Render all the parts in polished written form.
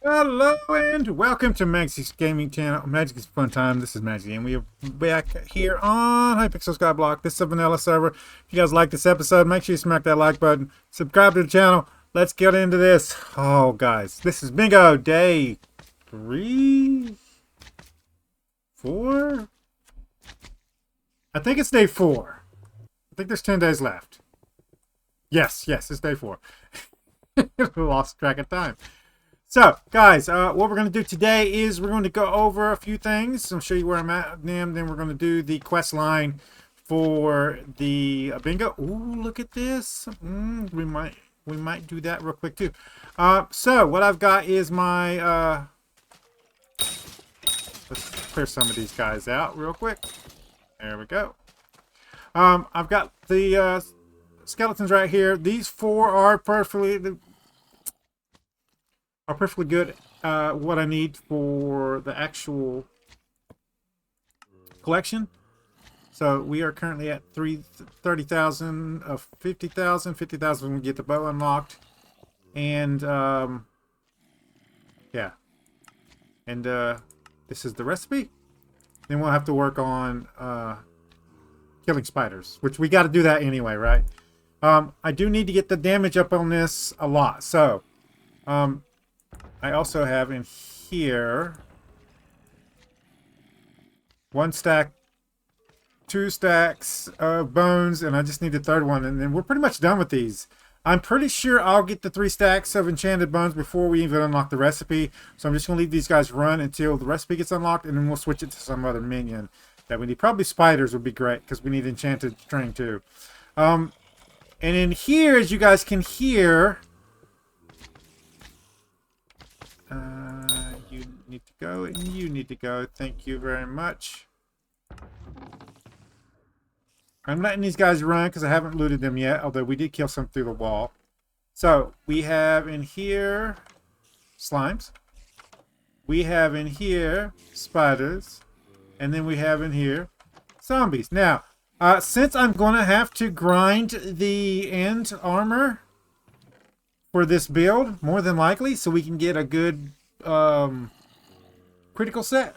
Hello and welcome to Maggie's Gaming Channel. Maggie's Fun Time. This is Magzie, and we are back here on Hypixel Skyblock. This is a vanilla server. If you guys like this episode, make sure you smack that like button. Subscribe to the channel. Let's get into this. Oh, guys, this is bingo day 3, 4. I think it's day 4. I think there's 10 days left. Yes, it's day 4. Lost track of time. So, guys, what we're going to do today is we're going to go over a few things. I'll show you where I'm at, and then we're going to do the quest line for the bingo. Ooh, look at this. We might do that real quick too. So what I've got is my let's clear some of these guys out real quick. There we go. I've got the skeletons right here. These 4 are perfectly good. What I need for the actual collection. So we are currently at 30,000 of 50,000. 50,000 when we get the bow unlocked, and yeah, and this is the recipe. Then we'll have to work on killing spiders, which we got to do that anyway, right? I do need to get the damage up on this a lot, so I also have in here 1 stack, 2 stacks of bones, and I just need the 3rd one, and then we're pretty much done with these. I'm pretty sure I'll get the 3 stacks of enchanted bones before we even unlock the recipe, so I'm just going to leave these guys run until the recipe gets unlocked, and then we'll switch it to some other minion that we need. Probably spiders would be great, because we need enchanted string too. And in here, as you guys can hear, you need to go, and you need to go. Thank you very much. I'm letting these guys run because I haven't looted them yet, although we did kill some through the wall. So, we have in here slimes. We have in here spiders. And then we have in here zombies. Now, since I'm going to have to grind the end armor for this build, more than likely, so we can get a good critical set.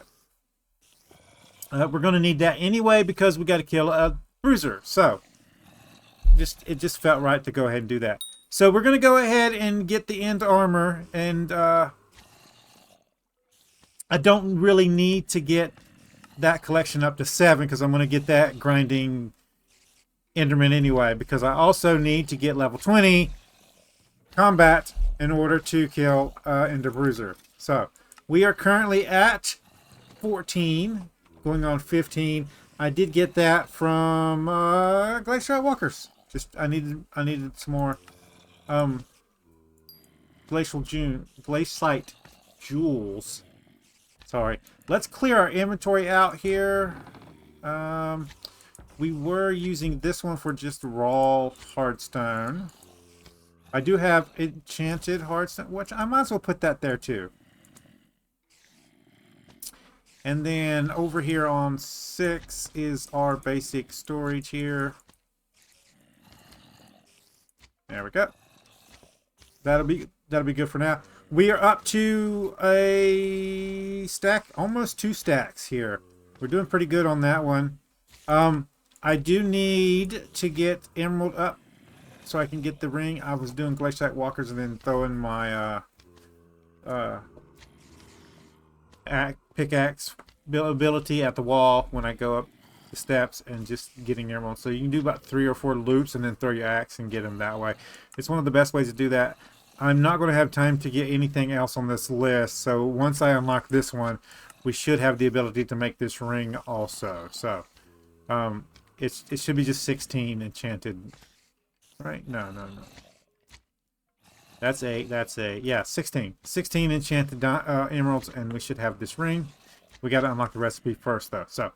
We're going to need that anyway because we got to kill a bruiser. So, it just felt right to go ahead and do that. So we're going to go ahead and get the end armor, and I don't really need to get that collection up to 7 because I'm going to get that grinding Enderman anyway, because I also need to get level 20 combat in order to kill Ender Bruiser. So we are currently at 14, going on 15. I did get that from Glacial Walkers. Just I needed some more Glacialite jewels. Sorry. Let's clear our inventory out here. We were using this one for just raw hardstone. I do have enchanted hardstone, which I might as well put that there too. And then over here on 6 is our basic storage here. There we go. That'll be good for now. We are up to a stack, almost 2 stacks here. We're doing pretty good on that one. I do need to get emerald up so I can get the ring. I was doing Glacial Walkers and then throwing my pickaxe ability at the wall when I go up the steps and just getting emerald. So you can do about 3 or 4 loops and then throw your axe and get them that way. It's one of the best ways to do that. I'm not going to have time to get anything else on this list, so once I unlock this one, we should have the ability to make this ring also. So it should be just 16 enchanted, right? No. That's 8. Yeah, 16 enchanted emeralds, and we should have this ring. We got to unlock the recipe first though. So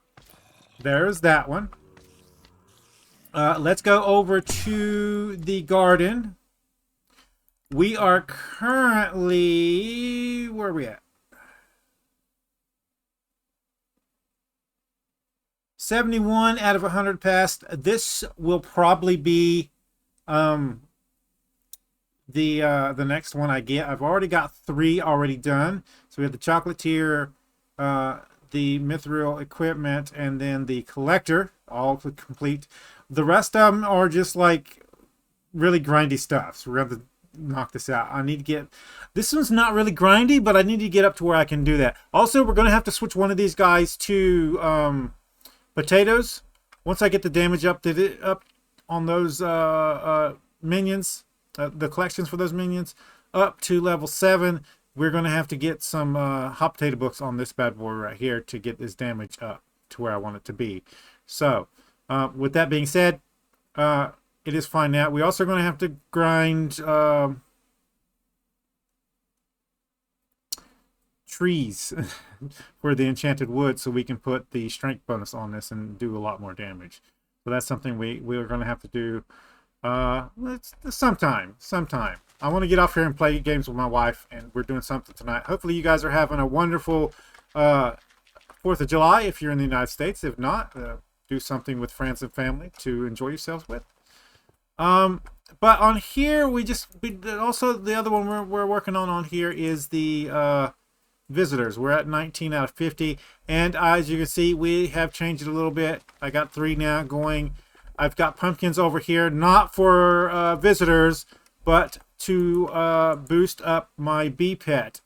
there's that one. Let's go over to the garden. We are currently, where are we at? 71 out of 100 passed. This will probably be the next one I get. I've already got 3 already done. So we have the chocolatier, the mithril equipment, and then the collector, all to complete. The rest of them are just like really grindy stuff. So we're going to have to knock this out. I need to get... This one's not really grindy, but I need to get up to where I can do that. Also, we're going to have to switch one of these guys to potatoes. Once I get the damage up on those minions, the collections for those minions, up to level 7, we're going to have to get some hot potato books on this bad boy right here to get this damage up to where I want it to be. So, with that being said, it is fine now. We're also going to have to grind trees for the enchanted wood so we can put the strength bonus on this and do a lot more damage. So that's something we're going to have to do sometime. I want to get off here and play games with my wife, and we're doing something tonight. Hopefully you guys are having a wonderful 4th of July if you're in the United States. If not, do something with friends and family to enjoy yourselves with. But on here, also the other one we're working on here is the visitors. We're at 19 out of 50, and as you can see, we have changed it a little bit. I got 3 now going. I've got pumpkins over here, not for visitors, but to boost up my bee pet.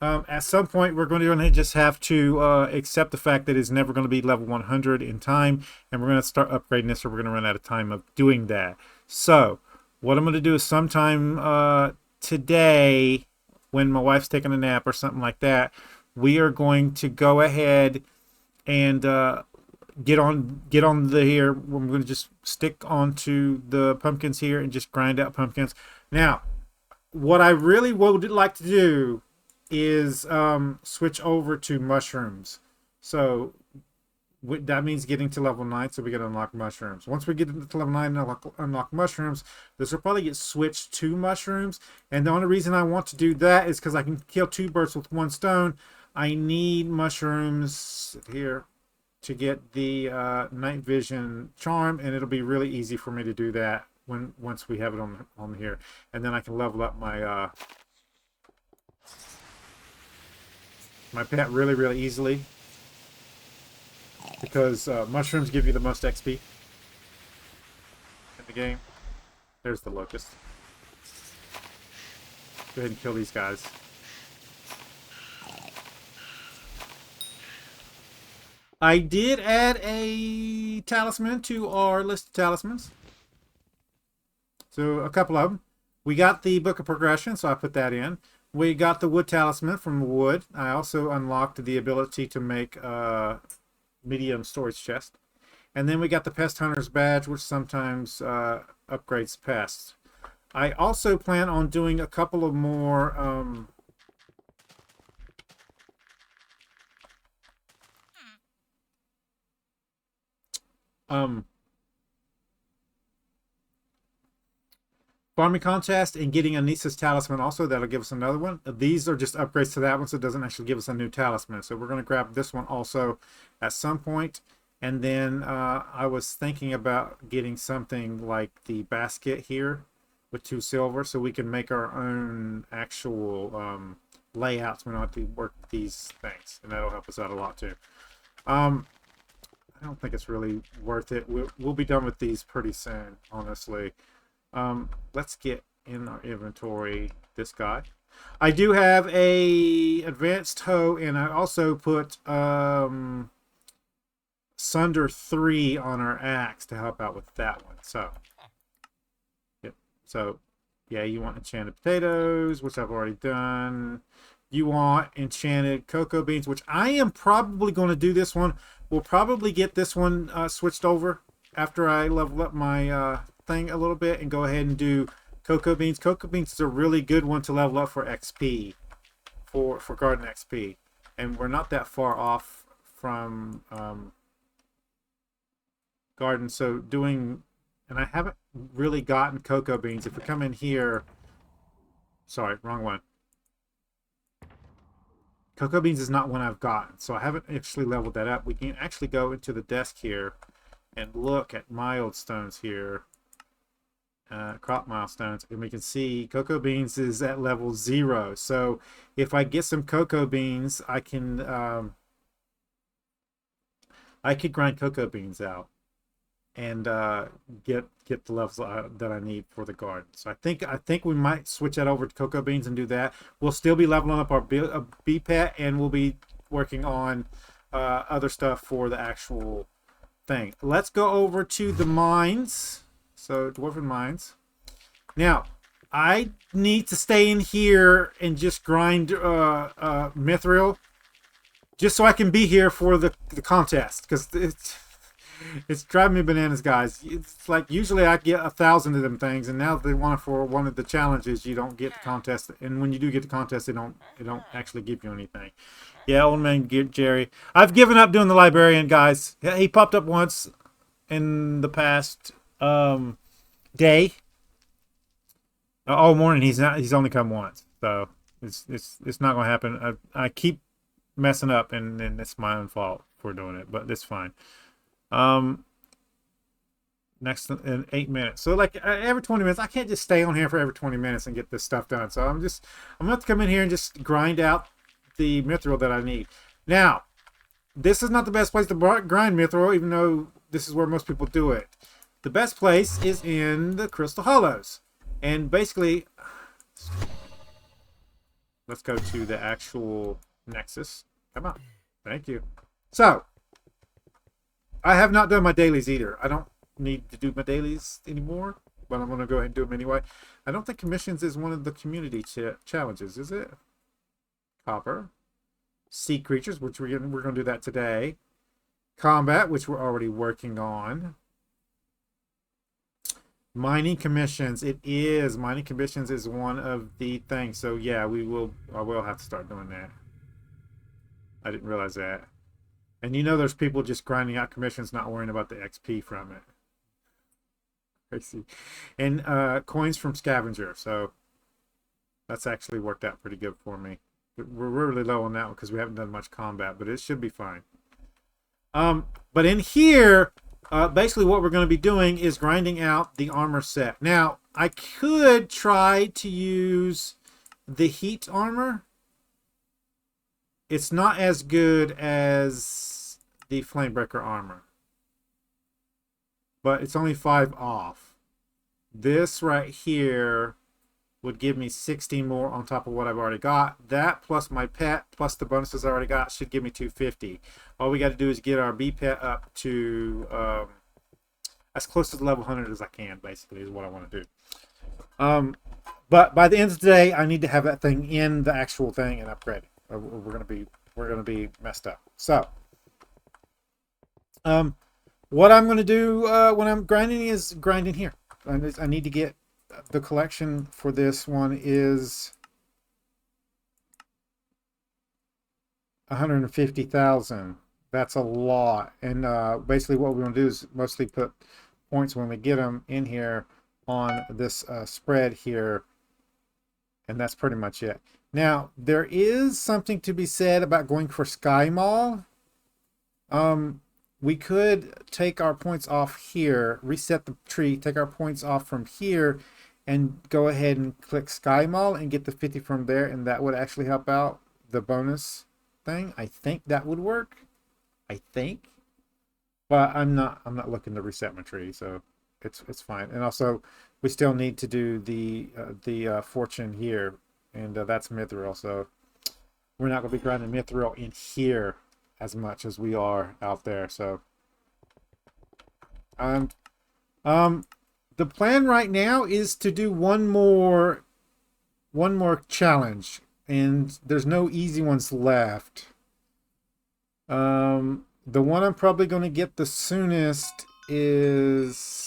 At some point, we're going to just have to accept the fact that it's never going to be level 100 in time, and we're going to start upgrading this, or we're going to run out of time of doing that. So, what I'm going to do is sometime today, when my wife's taking a nap or something like that, we are going to go ahead and get on the here. I'm going to just stick onto the pumpkins here and just grind out pumpkins. Now, what I really would like to do is switch over to mushrooms. So that means getting to level 9, so we can unlock mushrooms. Once we get to level 9 and unlock mushrooms, this will probably get switched to mushrooms. And the only reason I want to do that is because I can kill 2 birds with 1 stone. I need mushrooms here to get the night vision charm, and it'll be really easy for me to do that once we have it on here. And then I can level up my my pet really easily, because mushrooms give you the most XP in the game. There's the locust. Go ahead and kill these guys. I did add a talisman to our list of talismans. So a couple of them. We got the Book of Progression, so I put that in. We got the wood talisman from wood. I also unlocked the ability to make medium storage chest. And then we got the Pest Hunter's Badge, which sometimes upgrades pests. I also plan on doing a couple of more farming contest and getting Anissa's talisman also. That'll give us another one. These are just upgrades to that one, so it doesn't actually give us a new talisman. So we're going to grab this one also at some point. And then I was thinking about getting something like the basket here with 2 silver, so we can make our own actual layouts. We don't have to work with these things, and that'll help us out a lot too. I don't think it's really worth it. We'll be done with these pretty soon, honestly. Let's get in our inventory this guy. I do have a advanced hoe, and I also put Sunder 3 on our axe to help out with that one. So, yep. So, yeah, you want enchanted potatoes, which I've already done. You want enchanted cocoa beans, which I am probably going to do this one. We'll probably get this one switched over after I level up my thing a little bit and go ahead and do cocoa beans. Cocoa beans is a really good one to level up for XP, for garden XP. And we're not that far off from garden, so doing, and I haven't really gotten cocoa beans. If we come in here, sorry, wrong one. Cocoa beans is not one I've gotten, so I haven't actually leveled that up. We can actually go into the desk here and look at my old stones here crop milestones, and we can see cocoa beans is at level 0. So if I get some cocoa beans, I could grind cocoa beans out and get the levels that I need for the garden. So I think we might switch that over to cocoa beans and do that. We'll still be leveling up our BPAT, and we'll be working on other stuff for the actual thing. Let's go over to the mines. So dwarven mines. Now I need to stay in here and just grind mithril, just so I can be here for the contest, because it's driving me bananas, guys. It's like usually I get 1,000 of them things, and now they want it for one of the challenges. You don't get the contest, and when you do get the contest, they don't actually give you anything. Yeah, old man Jerry. I've given up doing the librarian, guys. He popped up once in the past day. All morning he's only come once, so it's not gonna happen. I keep messing up, and it's my own fault for doing it, but it's fine. Next in 8 minutes, so like every 20 minutes. I can't just stay on here for every 20 minutes and get this stuff done, so I'm gonna have to come in here and just grind out the mithril that I need. Now this is not the best place to grind mithril, even though this is where most people do it. The best place is in the crystal hollows, and basically let's go to the actual nexus. Come on, thank you. So I have not done my dailies either. I don't need to do my dailies anymore, but I'm going to go ahead and do them anyway. I don't think commissions is one of the community challenges, is it? Copper. Sea creatures, which we're going to do that today. Combat, which we're already working on. Mining commissions. It is. Mining commissions is one of the things. So yeah, I will have to start doing that. I didn't realize that. And you know there's people just grinding out commissions, not worrying about the XP from it. Crazy. And coins from scavenger. So that's actually worked out pretty good for me. We're really low on that one because we haven't done much combat, but it should be fine. But in here, basically what we're going to be doing is grinding out the armor set. Now, I could try to use the heat armor. It's not as good as the Flamebreaker armor, but it's only 5 off. This right here would give me 60 more on top of what I've already got. That plus my pet plus the bonuses I already got should give me 250. All we got to do is get our B pet up to as close to the level 100 as I can, basically, is what I want to do. But by the end of the day, I need to have that thing in the actual thing and upgrade it. We're gonna be messed up. So what I'm gonna do when I'm grinding is grinding here. I need to get the collection for this one is 150,000. That's a lot. And basically what we're gonna do is mostly put points when we get them in here on this spread here, and that's pretty much it. Now, there is something to be said about going for Sky Mall. We could take our points off here, reset the tree, take our points off from here, and go ahead and click Sky Mall and get the 50 from there, and that would actually help out the bonus thing. I think that would work. I think. But I'm not looking to reset my tree, so it's fine. And also, we still need to do the fortune here. And that's mithril, so we're not going to be grinding mithril in here as much as we are out there. So the plan right now is to do one more challenge, and there's no easy ones left. The one I'm probably going to get the soonest is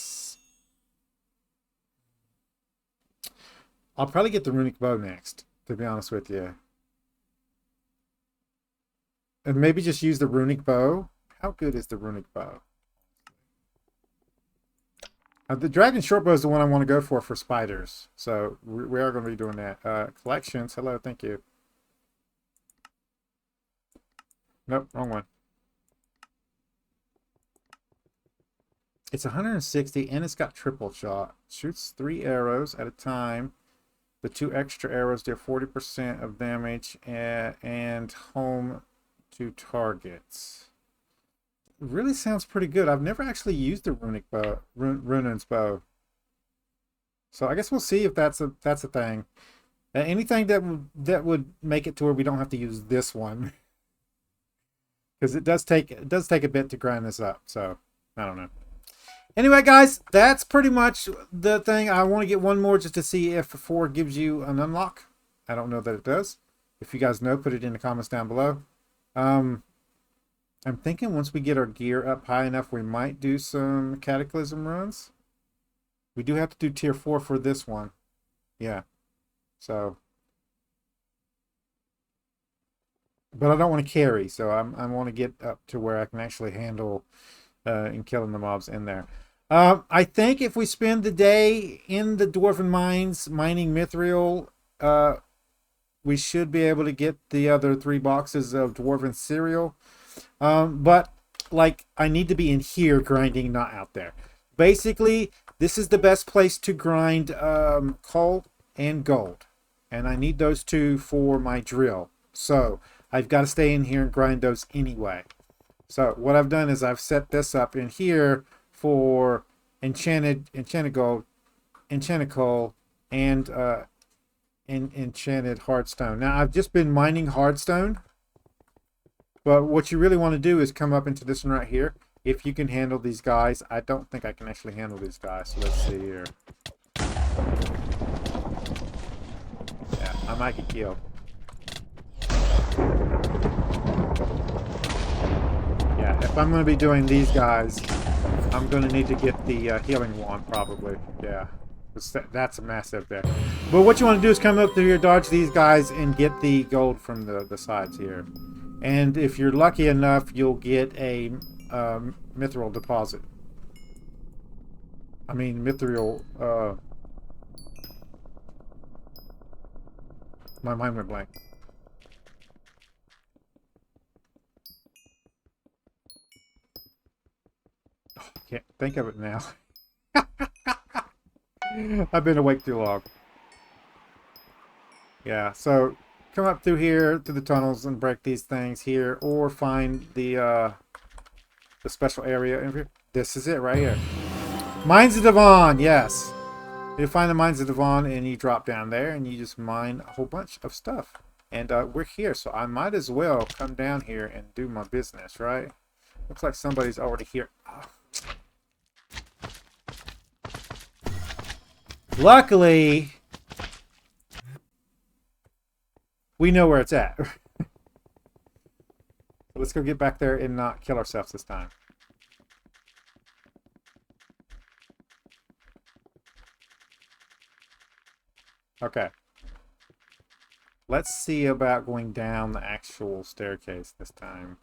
I'll probably get the runic bow next, to be honest with you. And maybe just use the runic bow. How good is the runic bow? The dragon short bow is the one I want to go for spiders. So we are going to be doing that. Collections. Hello, thank you. Nope, wrong one. It's 160 and it's got triple shot. Shoots 3 arrows at a time. The 2 extra arrows do 40% of damage and home to targets. It really sounds pretty good. I've never actually used the runic bow, Runan's bow. So I guess we'll see if that's a thing. Anything that would make it to where we don't have to use this one, because it does take a bit to grind this up. So I don't know. Anyway, guys, that's pretty much the thing. I want to get one more just to see if 4 gives you an unlock. I don't know that it does. If you guys know, put it in the comments down below. I'm thinking once we get our gear up high enough, we might do some Cataclysm runs. We do have to do tier 4 for this one. Yeah. So. But I don't want to carry, so I want to get up to where I can actually handle and killing the mobs in there. I think if we spend the day in the Dwarven Mines mining Mithril, we should be able to get the other 3 boxes of Dwarven Cereal. But, like, I need to be in here grinding, not out there. Basically, this is the best place to grind coal and gold. And I need those 2 for my drill. So, I've got to stay in here and grind those anyway. So what I've done is I've set this up in here for enchanted gold, enchanted coal, and enchanted hardstone. Now I've just been mining hardstone, but what you really want to do is come up into this one right here. If you can handle these guys, I don't think I can actually handle these guys. So let's see here. Yeah, I might get killed. Yeah, if I'm going to be doing these guys, I'm going to need to get the healing wand probably. Yeah, that's a massive there. But what you want to do is come up through here, dodge these guys, and get the gold from the sides here. And if you're lucky enough, you'll get a mithril deposit. I mean, mithril... my mind went blank. Can't think of it now. I've been awake too long. Yeah, so come up through here to the tunnels and break these things here, or find the special area in here. This is it right here. Mines of Devon, yes. You find the Mines of Devon and you drop down there and you just mine a whole bunch of stuff. And we're here, so I might as well come down here and do my business, right? Looks like somebody's already here. Oh. Luckily, we know where it's at. Let's go get back there and not kill ourselves this time. Okay. Let's see about going down the actual staircase this time.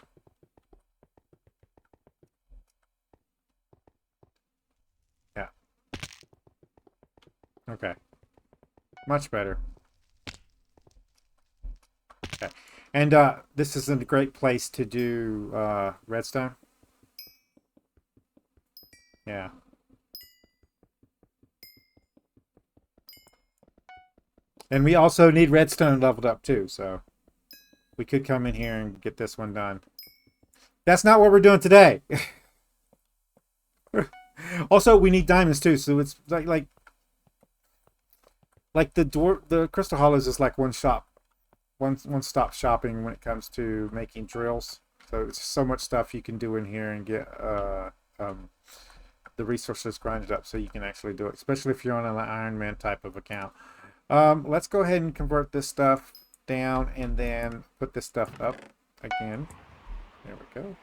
Yeah. Okay. Much better. Okay. And this is a great place to do redstone. Yeah. And we also need redstone leveled up too, so we could come in here and get this one done. That's not what we're doing today. Also, we need diamonds too, so it's like the Crystal Hollows is like one stop shopping when it comes to making drills. So it's so much stuff you can do in here and get the resources grinded up so you can actually do it, especially if you're on an Iron Man type of account. Let's go ahead and convert this stuff down and then put this stuff up again. There we go.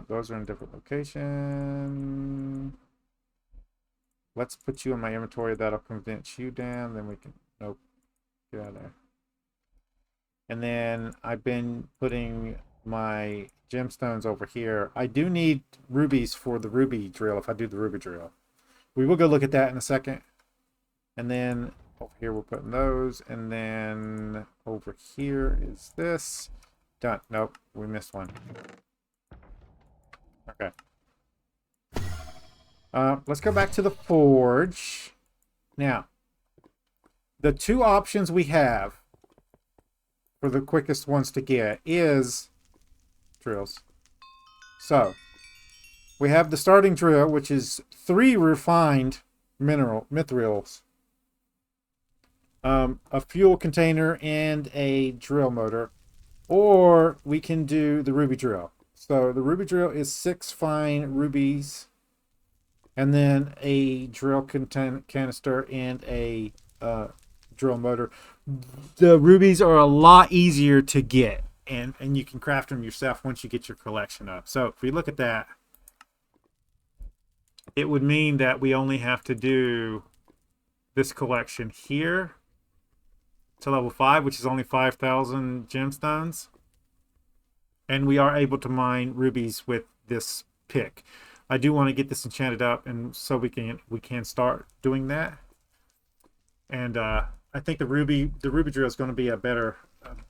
Those are in different location. Let's put you in my inventory. That'll convince you down. Then we can... Nope. Get out of there. And then I've been putting my gemstones over here. I do need rubies for the ruby drill if I do the ruby drill. We will go look at that in a second. And then over here we're putting those. And then over here is this. Done. Nope, we missed one. Okay. Let's go back to the forge. Now, the two options we have for the quickest ones to get is drills. So, we have the starting drill, which is 3 refined mithrils, a fuel container, and a drill motor. Or we can do the ruby drill. So the ruby drill is 6 fine rubies, and then a drill canister and a drill motor. The rubies are a lot easier to get, and you can craft them yourself once you get your collection up. So if we look at that, it would mean that we only have to do this collection here to level 5, which is only 5,000 gemstones. And we are able to mine rubies with this pick. I do want to get this enchanted up, and so we can start doing that. And I think the ruby drill is going to be a better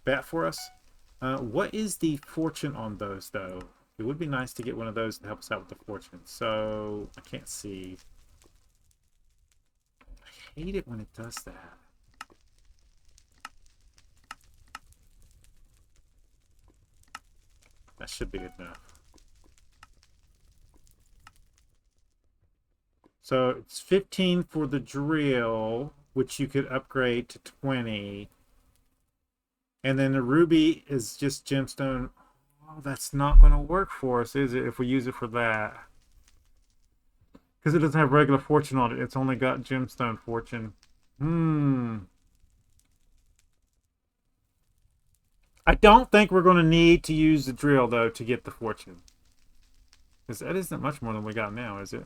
bet for us. What is the fortune on those, though? It would be nice to get one of those to help us out with the fortune. So I can't see. I hate it when it does that. That should be good enough. So it's 15 for the drill, which you could upgrade to 20. And then the ruby is just gemstone. Oh, that's not going to work for us, is it, if we use it for that? Because it doesn't have regular fortune on it. It's only got gemstone fortune. I don't think we're going to need to use the drill, though, to get the fortune. Because that isn't much more than we got now, is it?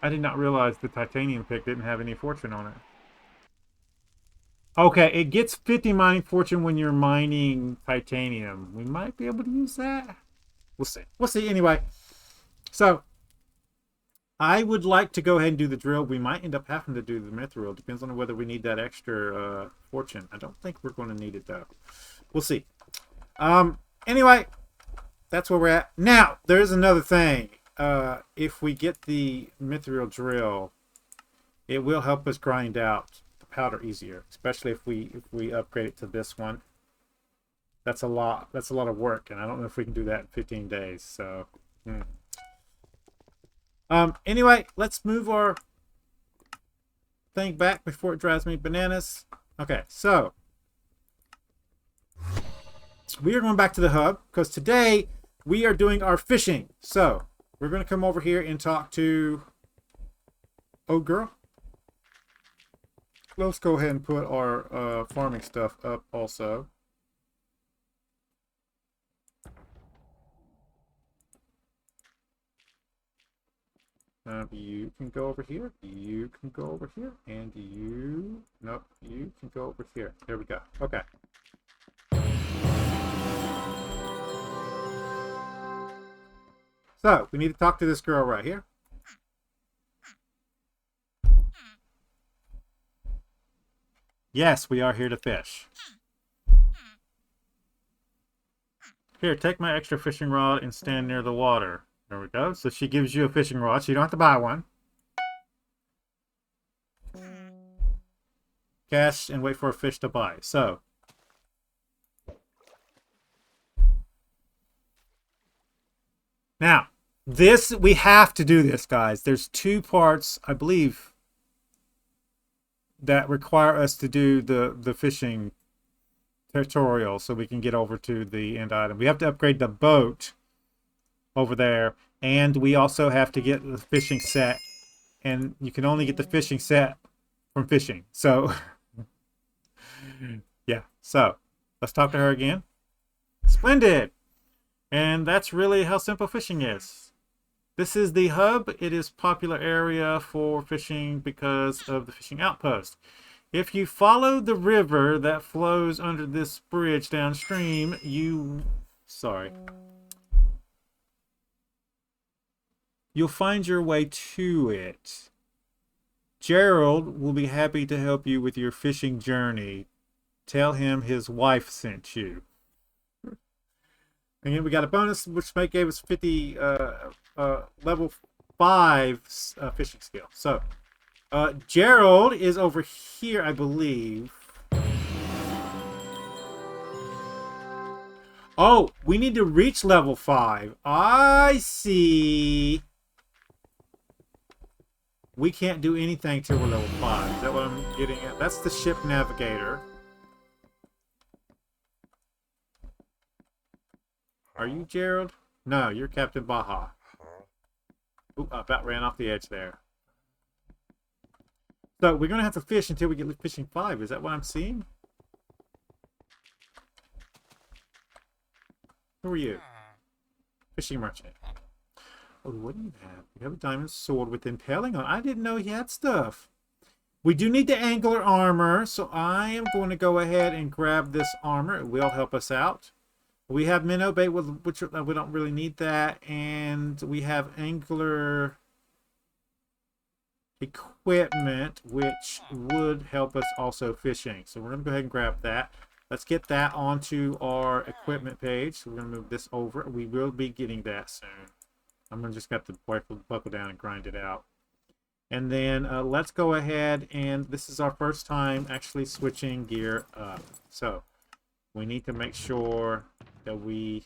I did not realize the titanium pick didn't have any fortune on it. Okay, it gets 50 mining fortune when you're mining titanium. We might be able to use that. We'll see. We'll see anyway. So, I would like to go ahead and do the drill. We might end up having to do the mithril. Depends on whether we need that extra fortune. I don't think we're going to need it, though. We'll see. Anyway, that's where we're at. Now, there's another thing. If we get the mithril drill, it will help us grind out the powder easier, especially if we upgrade it to this one. That's a lot of work, and I don't know if we can do that in 15 days. So, anyway, let's move our thing back before it drives me bananas. Okay, so we are going back to the hub because today we are doing our fishing. So we're going to come over here and talk to Old Girl. Let's go ahead and put our farming stuff up also. You can go over here. You can go over here. And you... Nope. You can go over here. There we go. Okay. So, we need to talk to this girl right here. Yes, we are here to fish. Here, take my extra fishing rod and stand near the water. There we go. So she gives you a fishing rod, so you don't have to buy one. Cash and wait for a fish to bite. So. Now, we have to do this, guys. There's 2 parts, I believe, that require us to do the fishing tutorial so we can get over to the end item. We have to upgrade the boat over there, and we also have to get the fishing set, and you can only get the fishing set from fishing. So yeah, so let's talk to her again. Splendid. And that's really how simple fishing is. This is the hub. It is a popular area for fishing because of the fishing outpost. If you follow the river that flows under this bridge downstream, you'll find your way to it. Gerald will be happy to help you with your fishing journey. Tell him his wife sent you. And then we got a bonus, which gave us 50 level 5 fishing skill. So, Gerald is over here, I believe. Oh, we need to reach level 5. I see. We can't do anything till we're level 5. Is that what I'm getting at? That's the ship navigator. Are you Gerald? No, you're Captain Baja. Ooh, I about ran off the edge there. So we're going to have to fish until we get fishing 5. Is that what I'm seeing? Who are you? Fishing merchant. Oh, what do you have? You have a diamond sword with impaling on. I didn't know he had stuff. We do need the angler armor, so I am going to go ahead and grab this armor. It will help us out. We have minnow bait, which we don't really need that, and we have angler equipment, which would help us also fishing. So we're going to go ahead and grab that. Let's get that onto our equipment page. So we're going to move this over. We will be getting that soon. I'm going to just got to buckle down and grind it out. And then let's go ahead, and this is our first time actually switching gear up. So we need to make sure that we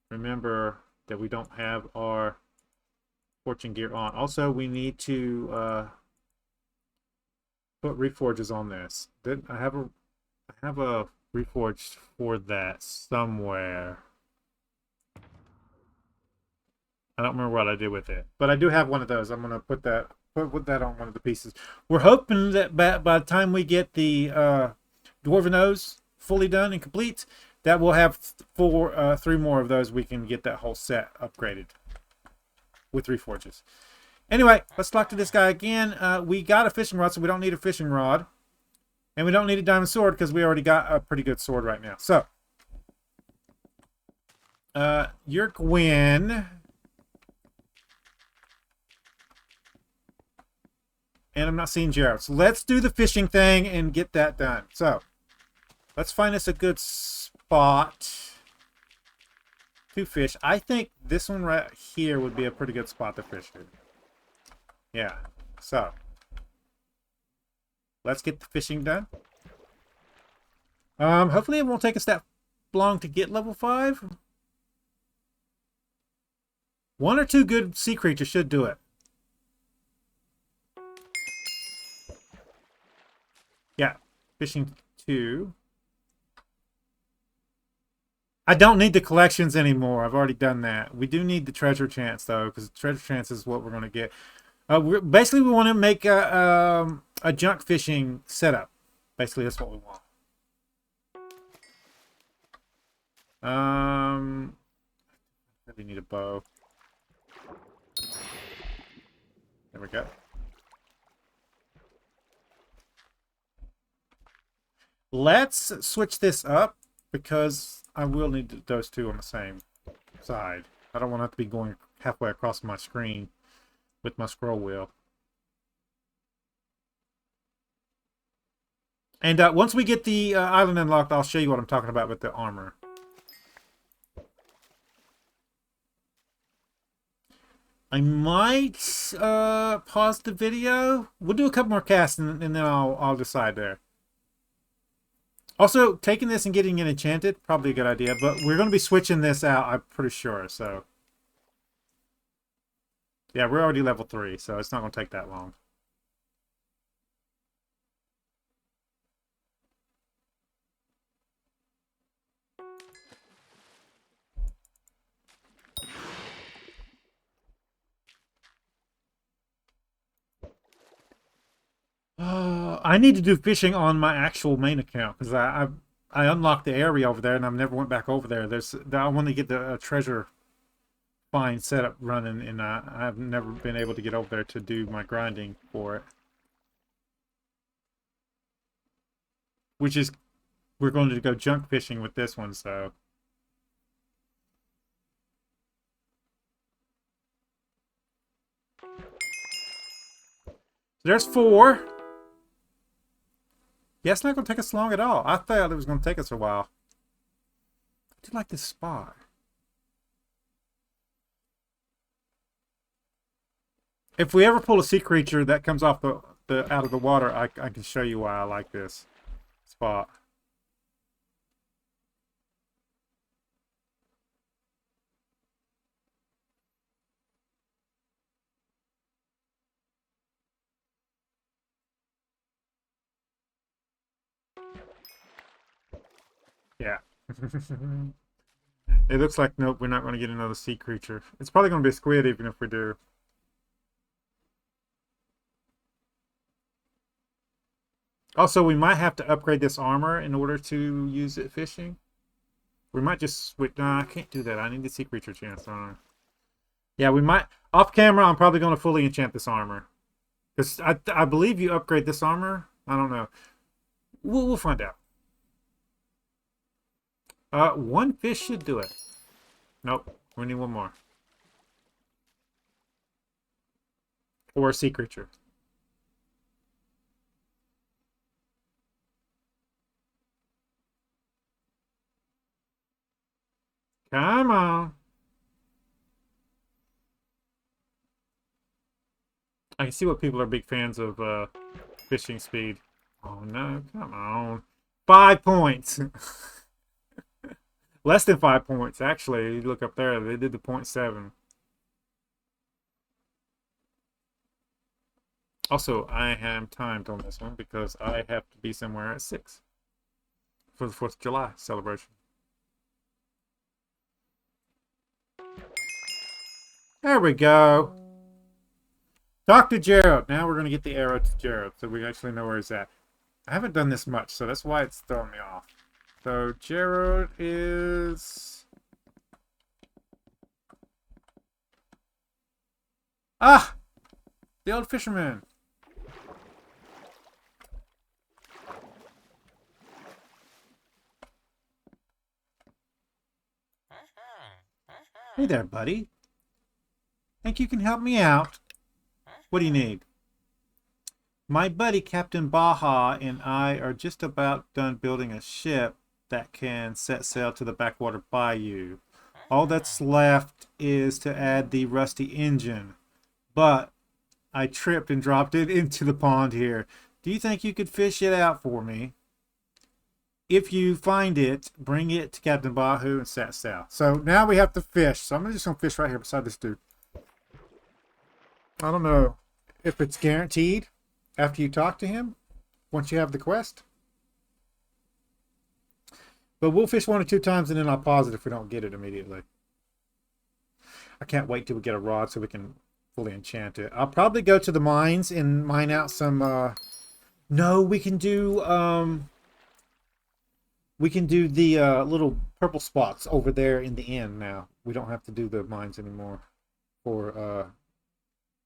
remember that we don't have our fortune gear on. Also, we need to put reforges on this. I have a reforged for that somewhere. I don't remember what I did with it, but I do have one of those. I'm gonna put that on one of the pieces. We're hoping that by the time we get the dwarven nose fully done and complete, that we'll have 3 more of those. We can get that whole set upgraded with reforges. Anyway, let's talk to this guy again. We got a fishing rod, so we don't need a fishing rod. And we don't need a diamond sword because we already got a pretty good sword right now. So, you're Gwen. And I'm not seeing Jared. So let's do the fishing thing and get that done. So, let's find us a good spot to fish. I think this one right here would be a pretty good spot to fish in. Yeah. So, let's get the fishing done. Hopefully it won't take us that long to get level 5. 1 or 2 good sea creatures should do it. Yeah, fishing 2. I don't need the collections anymore. I've already done that. We do need the treasure chance, though, because the treasure chance is what we're going to get. Basically, we want to make a junk fishing setup. Basically, that's what we want. We need a bow. There we go. Let's switch this up because I will need those 2 on the same side. I don't want to have to be going halfway across my screen with my scroll wheel. And once we get the island unlocked, I'll show you what I'm talking about with the armor. I might pause the video. We'll do a couple more casts and then I'll decide there. Also, taking this and getting it enchanted, probably a good idea. But we're going to be switching this out, I'm pretty sure. So, yeah, we're already level 3, so it's not going to take that long. I need to do fishing on my actual main account because I unlocked the area over there and I've never went back over there. I want to get the treasure find setup running, and I've never been able to get over there to do my grinding for it. Which is, we're going to go junk fishing with this one, so. So there's 4. Yeah, it's not going to take us long at all. I thought it was going to take us a while. I do like this spot. If we ever pull a sea creature that comes off the out of the water, I can show you why I like this spot. Yeah. It looks like, nope, we're not going to get another sea creature. It's probably going to be a squid even if we do. Also, we might have to upgrade this armor in order to use it fishing. We might just switch. No, I can't do that. I need the sea creature chance on. Yeah, we might. Off camera, I'm probably going to fully enchant this armor. Because I believe you upgrade this armor. I don't know. We'll find out. One fish should do it. Nope. We need one more. Or a sea creature. Come on. I can see what people are big fans of fishing speed. Oh no, come on. 5 points. Less than 5 points, actually. You look up there, they did the 0.7. Also, I am timed on this one because I have to be somewhere at 6 for the 4th of July celebration. There we go. Talk to Gerald. Now we're going to get the arrow to Gerald so we actually know where he's at. I haven't done this much, so that's why it's throwing me off. So Gerald is... Ah! The old fisherman. Hey there, buddy. Think you can help me out? What do you need? My buddy Captain Baja and I are just about done building a ship that can set sail to the backwater bayou. All that's left is to add the rusty engine. But I tripped and dropped it into the pond here. Do you think you could fish it out for me? If you find it, bring it to Captain Baja and set sail. So now we have to fish. So I'm just going to fish right here beside this dude. I don't know if it's guaranteed after you talk to him, once you have the quest. But we'll fish 1 or 2 times and then I'll pause it if we don't get it immediately. I can't wait till we get a rod so we can fully enchant it. I'll probably go to the mines and mine out some... No, we can do the little purple spots over there in the end now. We don't have to do the mines anymore for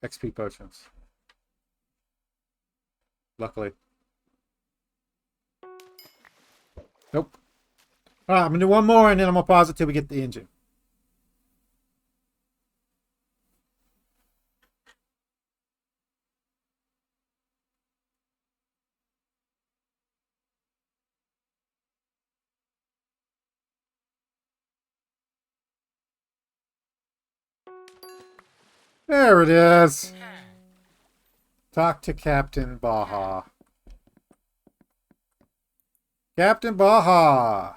XP potions. Luckily. Nope. Alright, I'm going to do one more and then I'm going to pause it till we get the engine. There it is. Talk to Captain Baja. Captain Baja.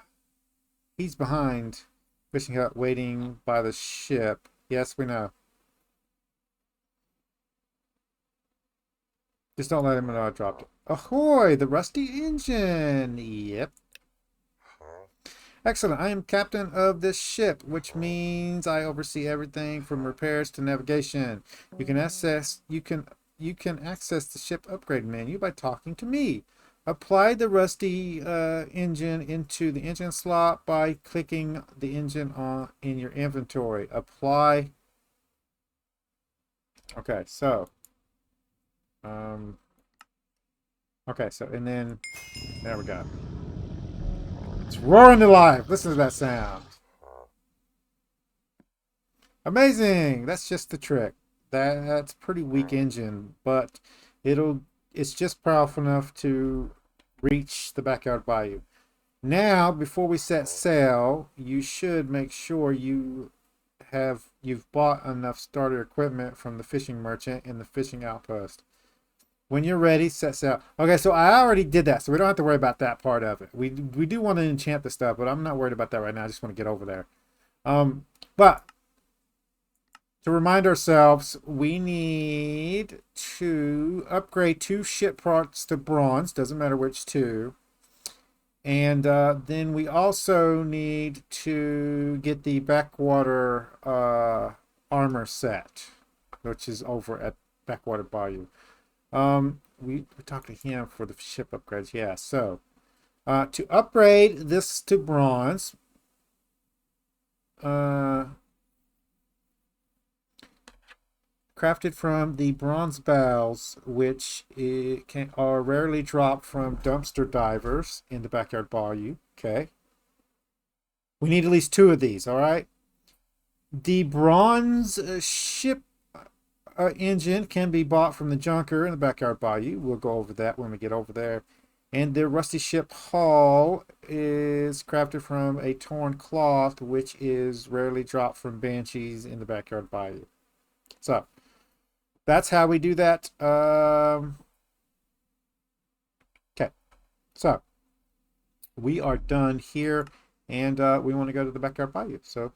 He's behind. Fishing hut waiting by the ship. Yes, we know. Just don't let him know I dropped it. Ahoy! The rusty engine! Yep. Excellent. I am captain of this ship, which means I oversee everything from repairs to navigation. You can access the ship upgrade menu by talking to me. Apply the rusty engine into the engine slot by clicking the engine in your inventory. Apply. Okay, so okay, so and then there we go. It's roaring to life. Listen to that sound. Amazing. That's just the trick. That's pretty weak engine, but It's just powerful enough to reach the backyard bayou. Now, before we set sail, you should make sure you've bought enough starter equipment from the fishing merchant in the fishing outpost. When you're ready, set sail. Okay, so I already did that, so we don't have to worry about that part of it. We do want to enchant the stuff, but I'm not worried about that right now. I just want to get over there. But to remind ourselves, we need to upgrade 2 ship parts to bronze. Doesn't matter which 2. And then we also need to get the backwater armor set, which is over at Backwater Bayou. We talked to him for the ship upgrades. Yeah, so to upgrade this to bronze, crafted from the bronze bowls, which are rarely dropped from dumpster divers in the backyard bayou. Okay. We need at least 2 of these, all right? The bronze ship engine can be bought from the junker in the backyard bayou. We'll go over that when we get over there. And the rusty ship hull is crafted from a torn cloth, which is rarely dropped from banshees in the backyard bayou. So that's how we do that. Okay. So we are done here, and we want to go to the backyard bayou. So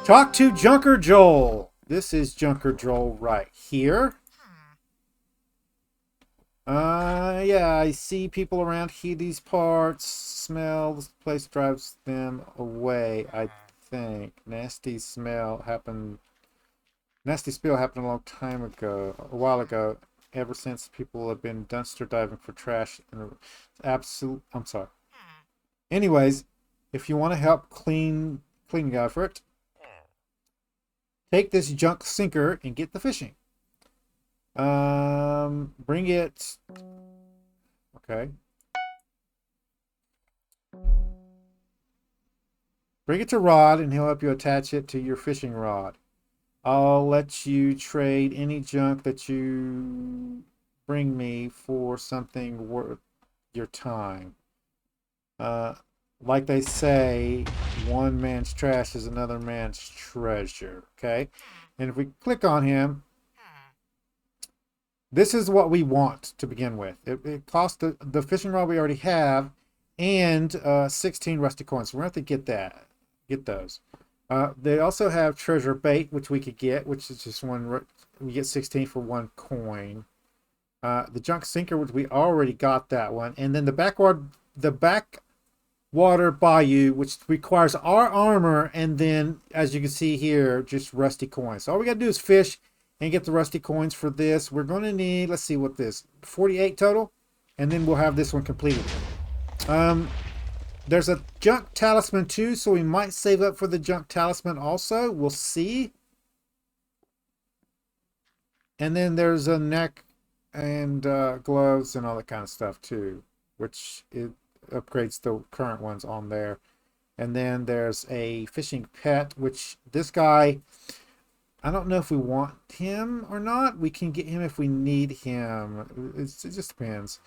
talk to Junker Joel. This is Junker Joel right here. Yeah, I see people around here, these parts. Smell, this place drives them away, I think. Nasty spill happened a long time ago, a while ago. Ever since, people have been dumpster diving for trash. I'm sorry. Anyways, if you want to help clean the effort, take this junk sinker and get the fishing. Bring it. Okay. Bring it to Rod, and he'll help you attach it to your fishing rod. I'll let you trade any junk that you bring me for something worth your time. Like they say, one man's trash is another man's treasure. Okay? And if we click on him, this is what we want to begin with. It costs the fishing rod we already have and 16 rusty coins. So we're going to have to get those. They also have treasure bait, which we could get, which is just one. We get 16 for 1 coin. The junk sinker, which we already got that one. And then the backwater bayou, which requires our armor, and then, as you can see here, just rusty coins. So all we got to do is fish and get the rusty coins for this. We're going to need, let's see what this, 48 total, and then we'll have this one completed. There's a junk talisman too, so we might save up for the junk talisman also. We'll see. And then there's a neck and gloves and all that kind of stuff too, which it upgrades the current ones on there. And then there's a fishing pet, which this guy, I don't know if we want him or not. We can get him if we need him. It just depends.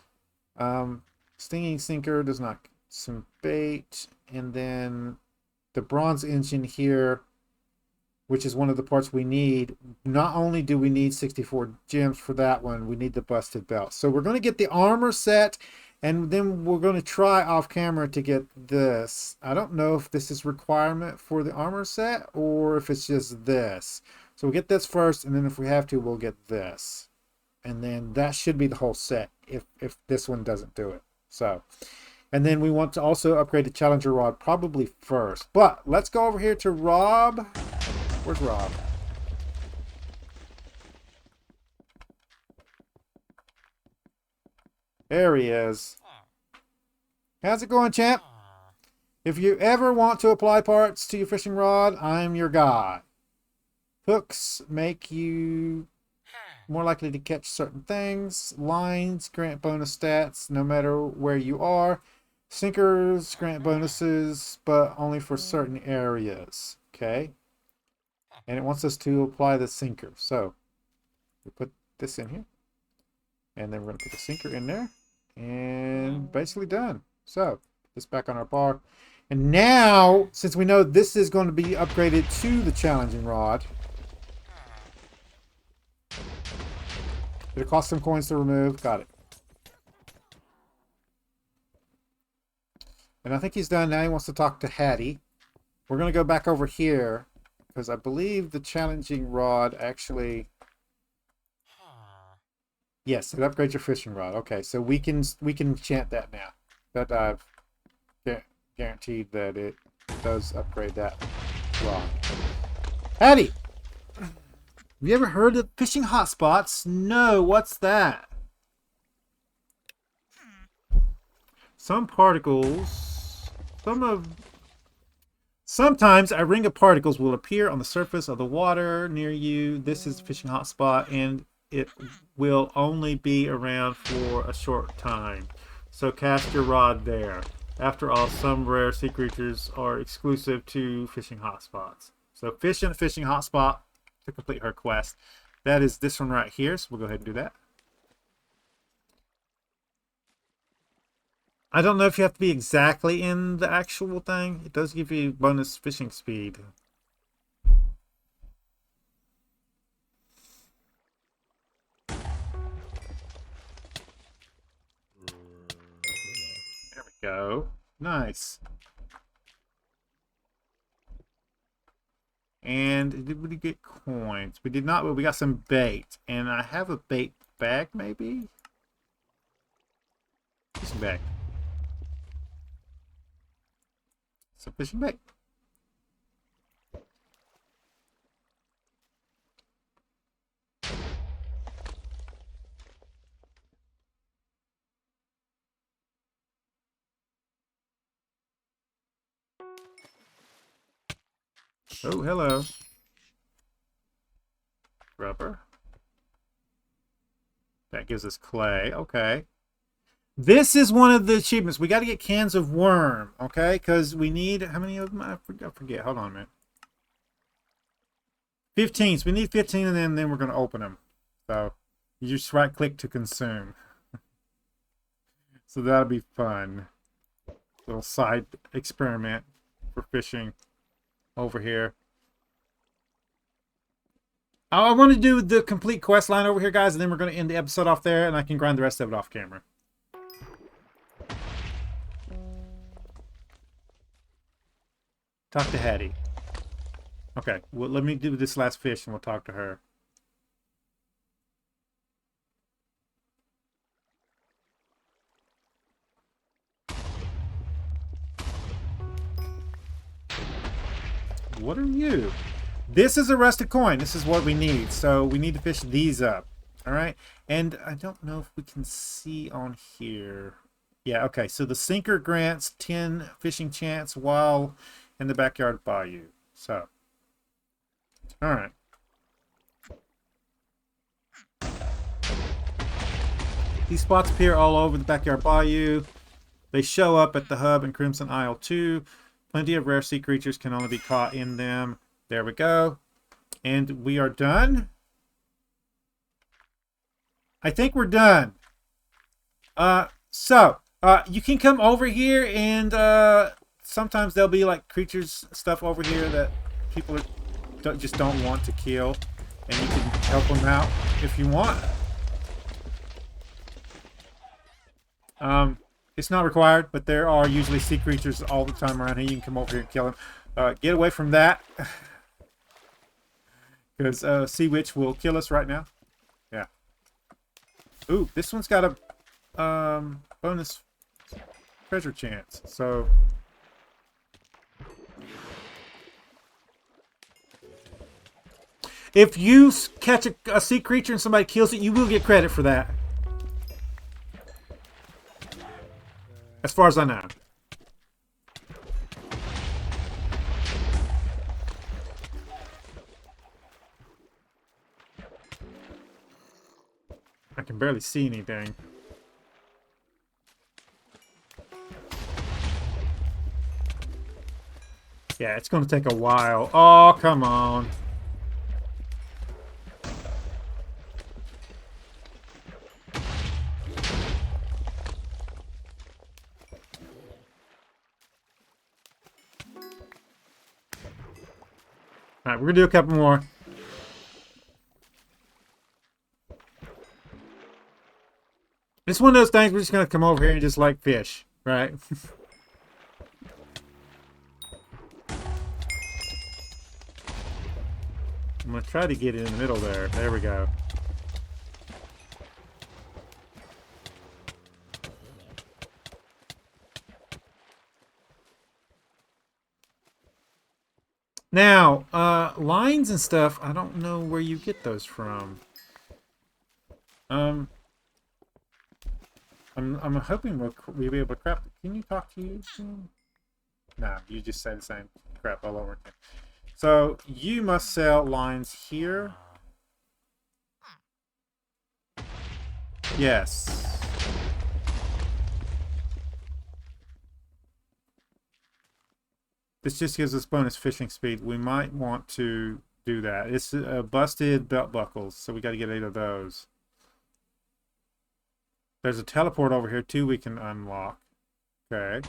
Stinging sinker does not. Some bait, and then the bronze engine here, which is one of the parts we need. Not only do we need 64 gems for that one, we need the busted belt. So we're going to get the armor set, and then we're going to try off camera to get this. I don't know if this is requirement for the armor set or if it's just this. So we'll get this first, and then if we have to, we'll get this. And then that should be the whole set if this one doesn't do it. So, and then we want to also upgrade the Challenger rod probably first. But let's go over here to Rob. Where's Rob? There he is. How's it going, champ? If you ever want to apply parts to your fishing rod, I'm your guy. Hooks make you more likely to catch certain things. Lines grant bonus stats no matter where you are. Sinkers grant bonuses, but only for certain areas. Okay? And it wants us to apply the sinker. So, We put this in here. And then we're going to put the sinker in there. And basically done. So, put this back on our bar. And now, since we know this is going to be upgraded to the challenging rod. Did it cost some coins to remove? Got it. And I think he's done. Now he wants to talk to Hattie. We're going to go back over here. Because I believe the challenging rod actually... Yes, it upgrades your fishing rod. Okay, so we can enchant that now. That I've guaranteed that it does upgrade that rod. Hattie! Have you ever heard of fishing hotspots? No, what's that? Some particles... Sometimes a ring of particles will appear on the surface of the water near you. This is a fishing hotspot, and it will only be around for a short time. So cast your rod there. After all, some rare sea creatures are exclusive to fishing hotspots. So fish in a fishing hotspot to complete her quest. That is this one right here, so we'll go ahead and do that. I don't know if you have to be exactly in the actual thing. It does give you bonus fishing speed. There we go. Nice. And did we get coins? We did not, but we got some bait. And I have a bait bag, maybe? Fishing bag. Some fishing bait. Oh, hello. Rubber. That gives us clay. Okay. This is one of the achievements. We got to get cans of worm, okay? Because we need... How many of them? I forget. Hold on a minute. 15. So we need 15, and then we're going to open them. So you just right-click to consume. So that'll be fun. Little side experiment for fishing over here. I want to do the complete quest line over here, guys, and then we're going to end the episode off there, and I can grind the rest of it off camera. Talk to Hattie. Okay, well, let me do this last fish, and we'll talk to her. What are you? This is a rusted coin. This is what we need. So we need to fish these up. All right. And I don't know if we can see on here. Yeah, okay. So the sinker grants 10 fishing chance while in the backyard bayou. So, all right. These spots appear all over the backyard bayou. They show up at the hub in Crimson Isle 2. Plenty of rare sea creatures can only be caught in them. There we go. And we are done. I think we're done. You can come over here and sometimes there'll be like creatures stuff over here that people just don't want to kill. And you can help them out if you want. It's not required, but there are usually sea creatures all the time around here. You can come over here and kill them. Get away from that. Because Sea Witch will kill us right now. Yeah. Ooh, this one's got a bonus treasure chance. So... if you catch a sea creature and somebody kills it, you will get credit for that. As far as I know. I can barely see anything. Yeah, it's going to take a while. Oh, come on. Alright, we're going to do a couple more. It's one of those things we're just going to come over here and just like fish, right? I'm going to try to get it in the middle there. There we go. Now, lines and stuff, I don't know where you get those from. I'm hoping we'll be able to crap. Can you talk to you? Nah, you just say the same crap all over again. So, you must sell lines here. Yes. This just gives us bonus fishing speed. We might want to do that. It's busted belt buckles, so we got to get 8 of those. There's a teleport over here too we can unlock. Okay.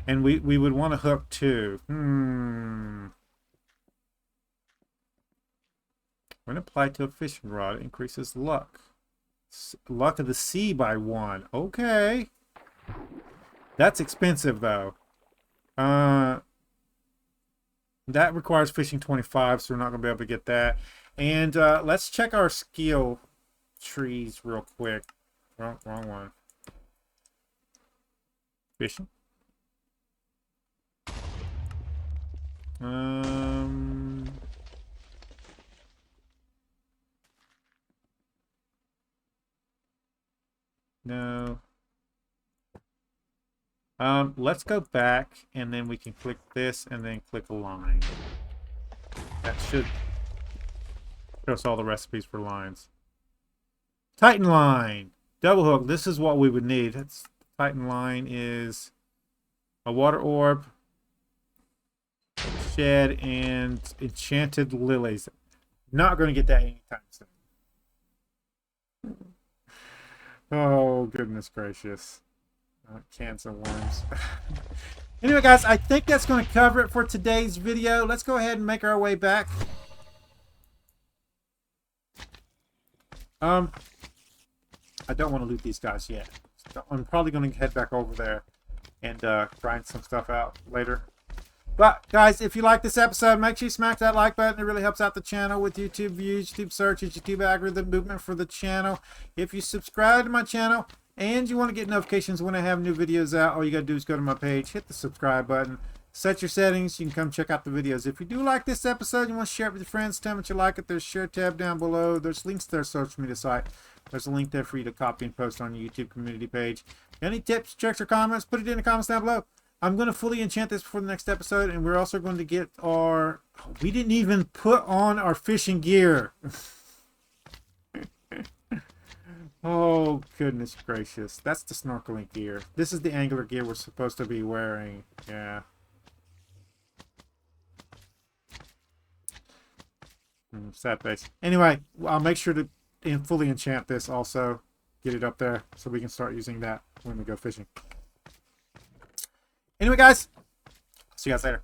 And we would want a hook too. When applied to a fishing rod, it increases luck. Luck of the sea by 1. Okay. That's expensive though. That requires fishing 25, so we're not going to be able to get that. And let's check our skill trees real quick. Wrong one. Fishing. No. Let's go back, and then we can click this, and then click a line. That should show us all the recipes for lines. Titan line. Double hook. This is what we would need. That's, Titan line is a water orb, shed, and enchanted lilies. Not going to get that anytime soon. Oh, goodness gracious. Cans of worms. Anyway, guys, I think that's going to cover it for today's video. Let's go ahead and make our way back. I don't want to loot these guys yet. So I'm probably going to head back over there and grind some stuff out later. But, guys, if you like this episode, make sure you smack that like button. It really helps out the channel with YouTube views, YouTube searches, YouTube algorithm movement for the channel. If you subscribe to my channel and you want to get notifications when I have new videos out, all you got to do is go to my page, hit the subscribe button, set your settings. You can come check out the videos. If you do like this episode, you want to share it with your friends, tell them that you like it, there's a share tab down below. There's links to their social media site. There's a link there for you to copy and post on the YouTube community page. Any tips, tricks, or comments, put it in the comments down below. I'm going to fully enchant this before the next episode, and we're also going to get our... We didn't even put on our fishing gear. Oh, goodness gracious. That's the snorkeling gear. This is the angler gear we're supposed to be wearing. Yeah. Sad face. Anyway, I'll make sure to fully enchant this also. Get it up there so we can start using that when we go fishing. Anyway, guys. See you guys later.